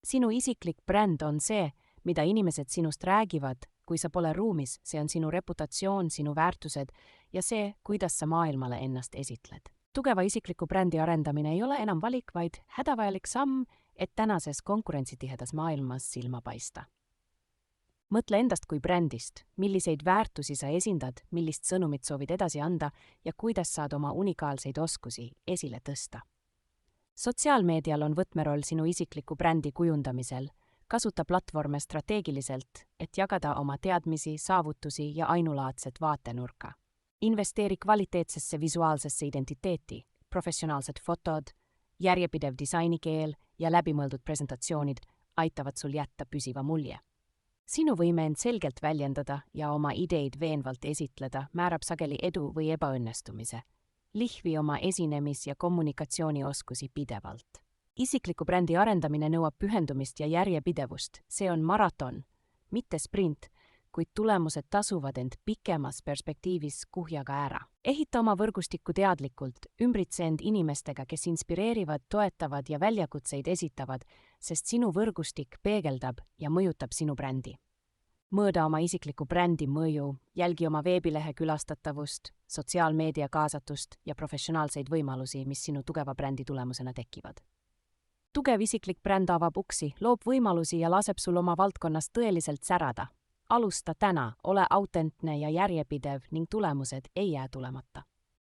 Sinu isiklik bränd on see, mida inimesed sinust räägivad, kui sa pole ruumis, see on sinu reputatsioon, sinu väärtused ja see, kuidas sa maailmale ennast esitled. Tugeva isikliku brändi arendamine ei ole enam valik, vaid hädavajalik samm, et tänases konkurentsitihedas maailmas silma paista. Mõtle endast kui brändist, milliseid väärtusi sa esindad, millist sõnumit soovid edasi anda ja kuidas saad oma unikaalseid oskusi esile tõsta. Sotsiaalmeedial on võtmeroll sinu isikliku brändi kujundamisel. Kasuta platvorme strateegiliselt, et jagada oma teadmisi, saavutusi ja ainulaadset vaatenurka. Investeeri kvaliteetsesse visuaalsesse identiteeti, professionaalsed fotod, järjepidev disainikeel ja läbimõeldud presentatsioonid aitavad sul jätta püsiva mulje. Sinu võime end selgelt väljendada ja oma ideid veenvalt esitleda määrab sageli edu või ebaõnnestumise. Lihvi oma esinemis- ja kommunikatsioonioskusi pidevalt. Isikliku brändi arendamine nõuab pühendumist ja järjepidevust. See on maraton, mitte sprint, kuid tulemused tasuvad end pikemas perspektiivis kuhjaga ära. Ehita oma võrgustikku teadlikult, ümbritse end inimestega, kes inspireerivad, toetavad ja väljakutseid esitavad, sest sinu võrgustik peegeldab ja mõjutab sinu brändi. Mõõda oma isikliku brändi mõju, jälgi oma veebilehe külastatavust, sotsiaalmeedia kaasatust ja professionaalseid võimalusi, mis sinu tugeva brändi tulemusena tekivad. Tugev isiklik bränd avab uksi, loob võimalusi ja laseb sul oma valdkonnas tõeliselt särada. Alusta täna, ole autentne ja järjepidev ning tulemused ei jää tulemata.